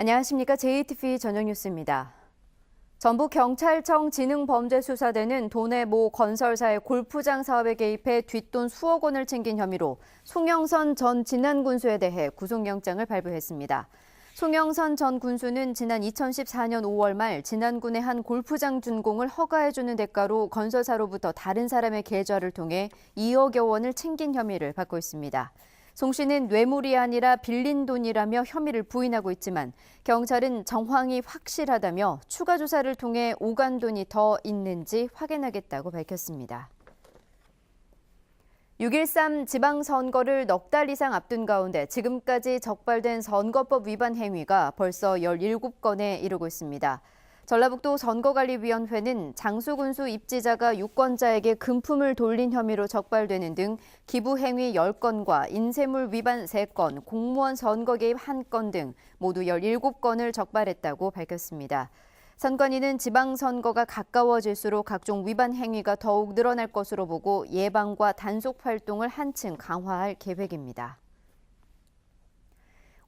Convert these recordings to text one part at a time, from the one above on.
안녕하십니까. JTV 저녁뉴스입니다. 전북경찰청 지능범죄수사대는 도내 모 건설사의 골프장 사업에 개입해 뒷돈 수억 원을 챙긴 혐의로 송영선 전 진안군수에 대해 구속영장을 발부했습니다. 송영선 전 군수는 지난 2014년 5월 말 진안군의 한 골프장 준공을 허가해주는 대가로 건설사로부터 다른 사람의 계좌를 통해 2억여 원을 챙긴 혐의를 받고 있습니다. 송 씨는 뇌물이 아니라 빌린 돈이라며 혐의를 부인하고 있지만 경찰은 정황이 확실하다며 추가 조사를 통해 오간 돈이 더 있는지 확인하겠다고 밝혔습니다. 6.13 지방선거를 넉 달 이상 앞둔 가운데 지금까지 적발된 선거법 위반 행위가 벌써 17건에 이르고 있습니다. 전라북도 선거관리위원회는 장수군수 입지자가 유권자에게 금품을 돌린 혐의로 적발되는 등 기부 행위 10건과 인쇄물 위반 3건, 공무원 선거 개입 1건 등 모두 17건을 적발했다고 밝혔습니다. 선관위는 지방선거가 가까워질수록 각종 위반 행위가 더욱 늘어날 것으로 보고 예방과 단속 활동을 한층 강화할 계획입니다.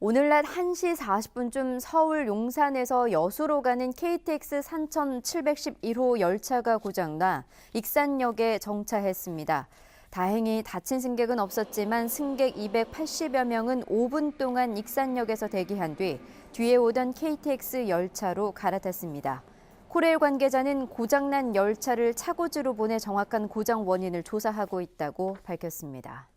오늘 낮 1시 40분쯤 서울 용산에서 여수로 가는 KTX 3711호 열차가 고장나 익산역에 정차했습니다. 다행히 다친 승객은 없었지만 승객 280여 명은 5분 동안 익산역에서 대기한 뒤 뒤에 오던 KTX 열차로 갈아탔습니다. 코레일 관계자는 고장난 열차를 차고지로 보내 정확한 고장 원인을 조사하고 있다고 밝혔습니다.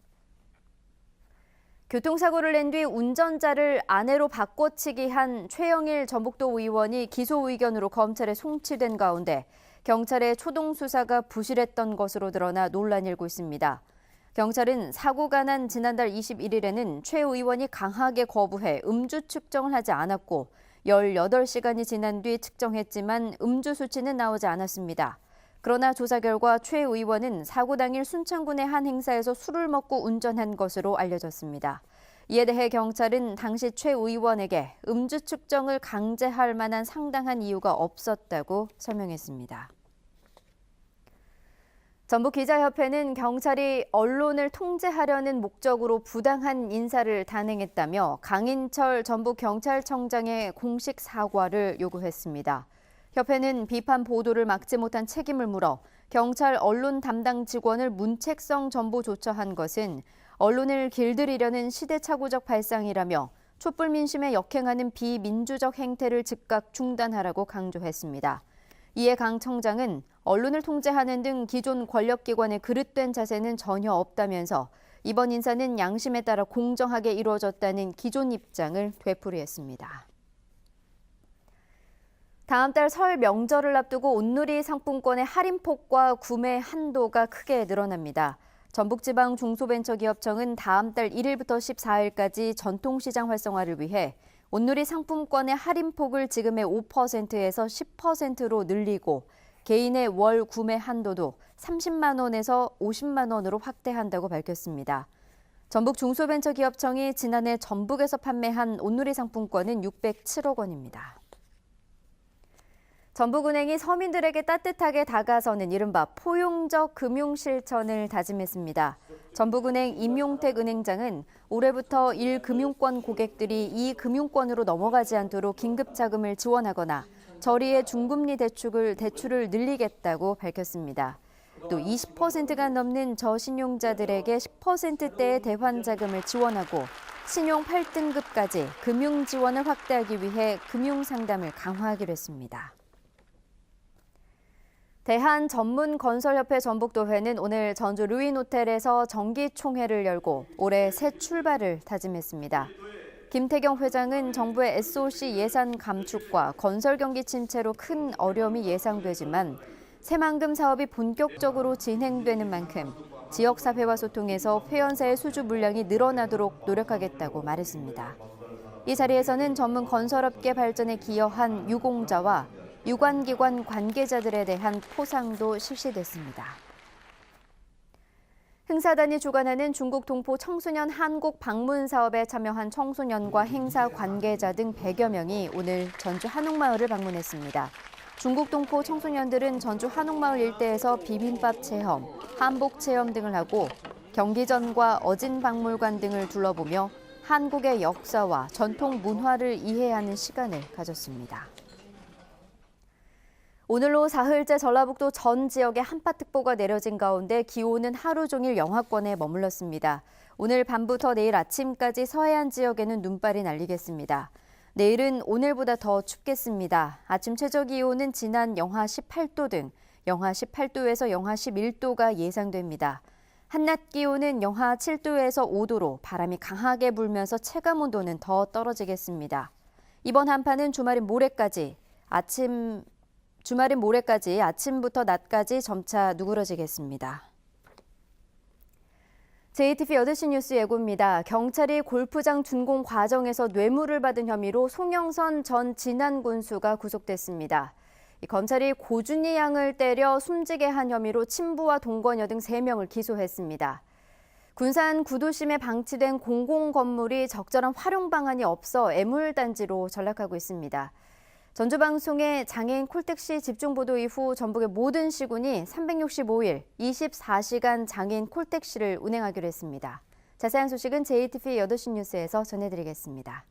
교통사고를 낸 뒤 운전자를 아내로 바꿔치기 한 최영일 전북도 의원이 기소 의견으로 검찰에 송치된 가운데 경찰의 초동 수사가 부실했던 것으로 드러나 논란이 일고 있습니다. 경찰은 사고가 난 지난달 21일에는 최 의원이 강하게 거부해 음주 측정을 하지 않았고 18시간이 지난 뒤 측정했지만 음주 수치는 나오지 않았습니다. 그러나 조사 결과 최 의원은 사고 당일 순창군의 한 행사에서 술을 먹고 운전한 것으로 알려졌습니다. 이에 대해 경찰은 당시 최 의원에게 음주 측정을 강제할 만한 상당한 이유가 없었다고 설명했습니다. 전북기자협회는 경찰이 언론을 통제하려는 목적으로 부당한 인사를 단행했다며 강인철 전북경찰청장의 공식 사과를 요구했습니다. 협회는 비판 보도를 막지 못한 책임을 물어 경찰 언론 담당 직원을 문책성 전보 조처한 것은 언론을 길들이려는 시대착오적 발상이라며 촛불 민심에 역행하는 비민주적 행태를 즉각 중단하라고 강조했습니다. 이에 강 청장은 언론을 통제하는 등 기존 권력기관의 그릇된 자세는 전혀 없다면서 이번 인사는 양심에 따라 공정하게 이루어졌다는 기존 입장을 되풀이했습니다. 다음 달 설 명절을 앞두고 온누리 상품권의 할인폭과 구매 한도가 크게 늘어납니다. 전북지방 중소벤처기업청은 다음 달 1일부터 14일까지 전통시장 활성화를 위해 온누리 상품권의 할인폭을 지금의 5%에서 10%로 늘리고 개인의 월 구매 한도도 30만 원에서 50만 원으로 확대한다고 밝혔습니다. 전북 중소벤처기업청이 지난해 전북에서 판매한 온누리 상품권은 607억 원입니다. 전북은행이 서민들에게 따뜻하게 다가서는 이른바 포용적 금융실천을 다짐했습니다. 전북은행 임용택 은행장은 올해부터 1금융권 고객들이 2금융권으로 넘어가지 않도록 긴급자금을 지원하거나 저리의 중금리 대출을 늘리겠다고 밝혔습니다. 또 20%가 넘는 저신용자들에게 10%대의 대환자금을 지원하고 신용 8등급까지 금융 지원을 확대하기 위해 금융상담을 강화하기로 했습니다. 대한전문건설협회 전북도회는 오늘 전주 루인호텔에서 정기총회를 열고 올해 새 출발을 다짐했습니다. 김태경 회장은 정부의 SOC 예산 감축과 건설 경기 침체로 큰 어려움이 예상되지만 새만금 사업이 본격적으로 진행되는 만큼 지역사회와 소통해서 회원사의 수주 물량이 늘어나도록 노력하겠다고 말했습니다. 이 자리에서는 전문 건설업계 발전에 기여한 유공자와 유관기관 관계자들에 대한 포상도 실시됐습니다. 행사단이 주관하는 중국 동포 청소년 한국 방문 사업에 참여한 청소년과 행사 관계자 등 100여 명이 오늘 전주 한옥마을을 방문했습니다. 중국 동포 청소년들은 전주 한옥마을 일대에서 비빔밥 체험, 한복 체험 등을 하고 경기전과 어진박물관 등을 둘러보며 한국의 역사와 전통 문화를 이해하는 시간을 가졌습니다. 오늘로 사흘째 전라북도 전 지역에 한파특보가 내려진 가운데 기온은 하루 종일 영하권에 머물렀습니다. 오늘 밤부터 내일 아침까지 서해안 지역에는 눈발이 날리겠습니다. 내일은 오늘보다 더 춥겠습니다. 아침 최저기온은 지난 영하 18도 등 영하 18도에서 영하 11도가 예상됩니다. 한낮 기온은 영하 7도에서 5도로 바람이 강하게 불면서 체감온도는 더 떨어지겠습니다. 이번 한파는 주말인 모레까지 아침부터 낮까지 점차 누그러지겠습니다. JTBC 8시 뉴스 예고입니다. 경찰이 골프장 준공 과정에서 뇌물을 받은 혐의로 송영선 전 진안군수가 구속됐습니다. 검찰이 고준희 양을 때려 숨지게 한 혐의로 친부와 동거녀 등 3명을 기소했습니다. 군산 구도심에 방치된 공공건물이 적절한 활용 방안이 없어 애물단지로 전락하고 있습니다. 전주방송의 장애인 콜택시 집중보도 이후 전북의 모든 시군이 365일 24시간 장애인 콜택시를 운행하기로 했습니다. 자세한 소식은 JTBC 8시 뉴스에서 전해드리겠습니다.